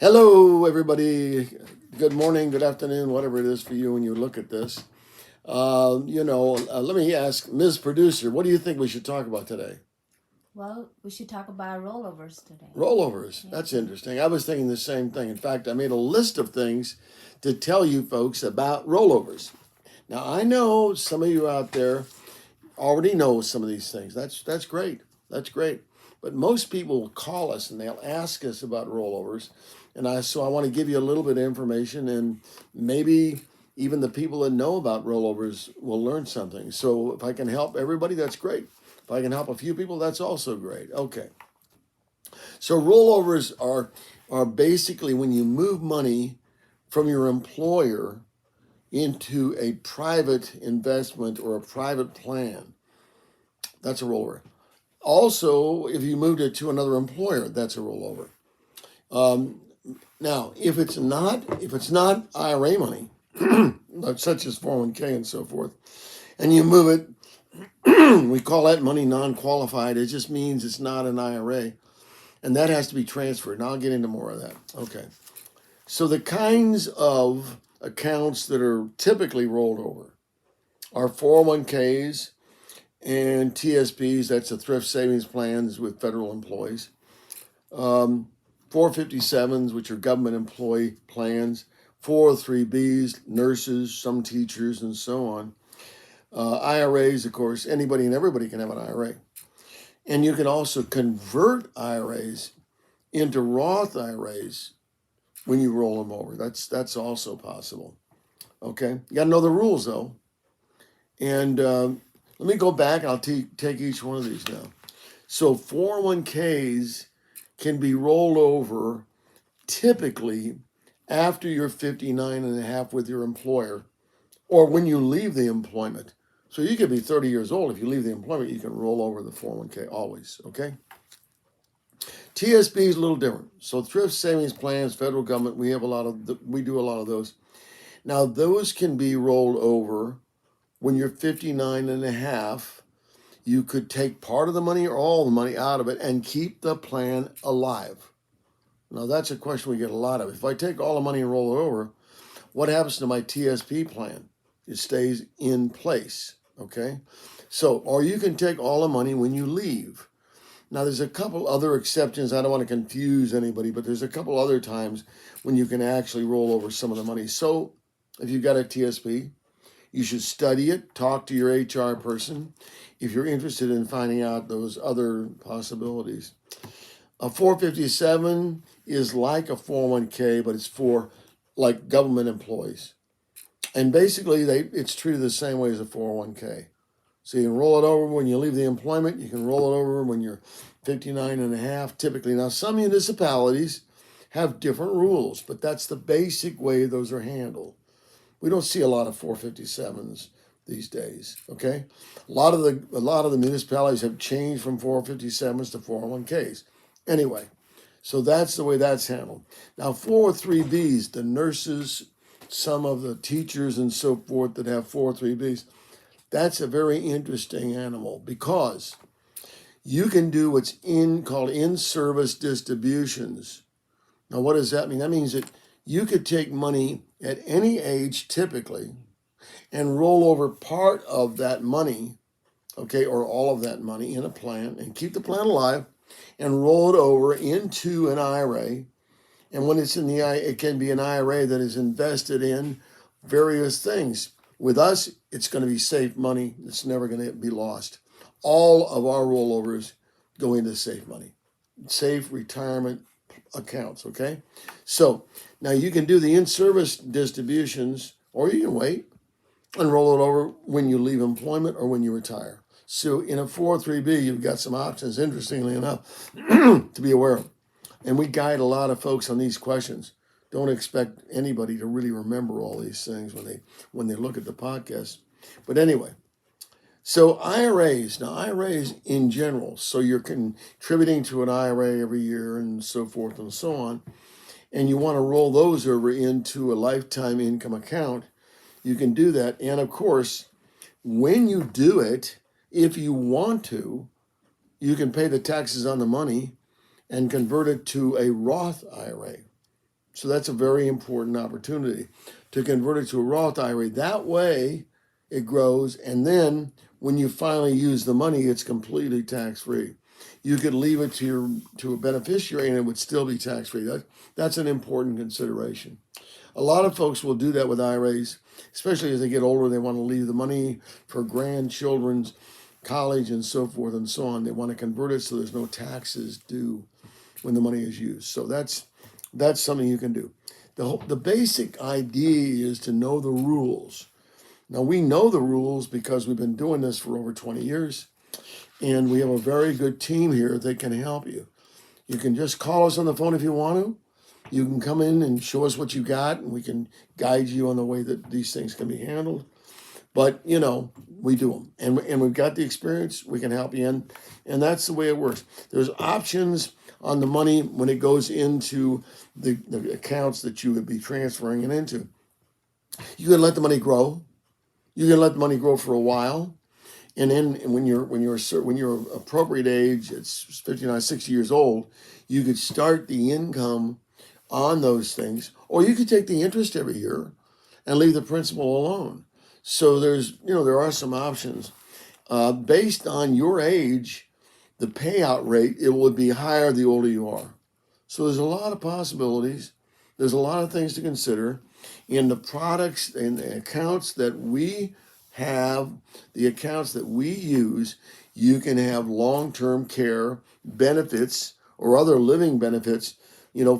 Hello, everybody. Good morning, good afternoon, whatever it is for you when you look at this. Let me ask Ms. Producer, what do you think we should talk about today? Well, we should talk about rollovers today. Rollovers. Yeah. That's interesting. I was thinking the same thing. In fact, I made a list of things to tell you folks about rollovers. Now, I know some of you out there already know some of these things. That's great. That's great. But most people will call us and they'll ask us about rollovers. So I want to give you a little bit of information, and maybe even the people that know about rollovers will learn something. So if I can help everybody, that's great. If I can help a few people, that's also great. Okay. So rollovers are basically when you move money from your employer into a private investment or a private plan. That's a rollover. Also, if you moved it to another employer, that's a rollover. Now, if it's not IRA money, such as 401k and so forth, and you move it, we call that money non-qualified. It just means it's not an IRA, and that has to be transferred. And I'll get into more of that. Okay. So the kinds of accounts that are typically rolled over are 401ks and TSPs. That's the thrift savings plans with federal employees. 457s, which are government employee plans, 403bs, nurses, some teachers, and so on. IRAs, of course, anybody and everybody can have an IRA. And you can also convert IRAs into Roth IRAs when you roll them over. That's also possible. Okay, you got to know the rules though. And let me go back. I'll take each one of these now. So 401ks can be rolled over typically after you're 59 and a half with your employer or when you leave the employment. So you could be 30 years old. If you leave the employment, you can roll over the 401k always, okay? TSP is a little different. So thrift savings plans, federal government, we do a lot of those. Now those can be rolled over when you're 59 and a half. You could take part of the money or all the money out of it and keep the plan alive. Now, that's a question we get a lot of. If I take all the money and roll it over, what happens to my TSP plan? It stays in place, okay? So, or you can take all the money when you leave. Now, there's a couple other exceptions. I don't want to confuse anybody, but there's a couple other times when you can actually roll over some of the money. So, if you've got a TSP, you should study it, talk to your HR person if you're interested in finding out those other possibilities. A 457 is like a 401k, but it's for like government employees. And basically, it's treated the same way as a 401k. So you can roll it over when you leave the employment. You can roll it over when you're 59 and a half, typically. Now, some municipalities have different rules, but that's the basic way those are handled. We don't see a lot of 457s these days. Okay, a lot of the municipalities have changed from 457s to 401ks. Anyway, so that's the way that's handled. Now 403bs, the nurses, some of the teachers and so forth that have 403bs, that's a very interesting animal because you can do what's called in-service distributions. Now what does that mean? That means that you could take money at any age typically and roll over part of that money, okay, or all of that money in a plan and keep the plan alive and roll it over into an IRA. And when it's in the IRA, it can be an IRA that is invested in various things. With us, it's going to be safe money. It's never going to be lost. All of our rollovers go into safe money, safe retirement accounts, okay? So now you can do the in-service distributions, or you can wait and roll it over when you leave employment or when you retire. So in a 403b, you've got some options, interestingly enough, to be aware of. And we guide a lot of folks on these questions. Don't expect anybody to really remember all these things when they look at the podcast. But anyway, so IRAs, now IRAs in general, so you're contributing to an IRA every year and so forth and so on, and you want to roll those over into a lifetime income account, you can do that. And of course, when you do it, if you want to, you can pay the taxes on the money and convert it to a Roth IRA. So that's a very important opportunity to convert it to a Roth IRA. That way it grows, and then when you finally use the money, it's completely tax-free. You could leave it to a beneficiary and it would still be tax-free. That's an important consideration. A lot of folks will do that with IRAs, especially as they get older. They want to leave the money for grandchildren's college and so forth and so on. They want to convert it so there's no taxes due when the money is used. So that's something you can do. The basic idea is to know the rules. Now, we know the rules because we've been doing this for over 20 years, and we have a very good team here that can help you. You can just call us on the phone if you want to. You can come in and show us what you got, and we can guide you on the way that these things can be handled. But, we do them. And we've got the experience. We can help you in. And that's the way it works. There's options on the money when it goes into the accounts that you would be transferring it into. You can let the money grow. You can let the money grow for a while. And then when you're appropriate age, it's 59, 60 years old, you could start the income on those things. Or you could take the interest every year and leave the principal alone. So there are some options. Based on your age, the payout rate, it would be higher the older you are. So there's a lot of possibilities. There's a lot of things to consider. In the products and the accounts that we have, the accounts that we use, you can have long-term care benefits or other living benefits,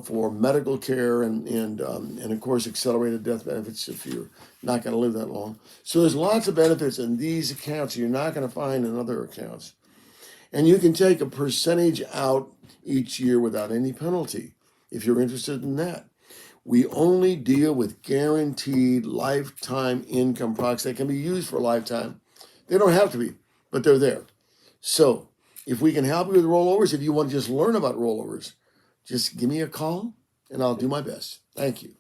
for medical care and of course accelerated death benefits if you're not going to live that long. So there's lots of benefits in these accounts you're not going to find in other accounts. And you can take a percentage out each year without any penalty if you're interested in that. We only deal with guaranteed lifetime income products that can be used for a lifetime. They don't have to be, but they're there. So if we can help you with rollovers, if you want to just learn about rollovers, just give me a call and I'll do my best. Thank you.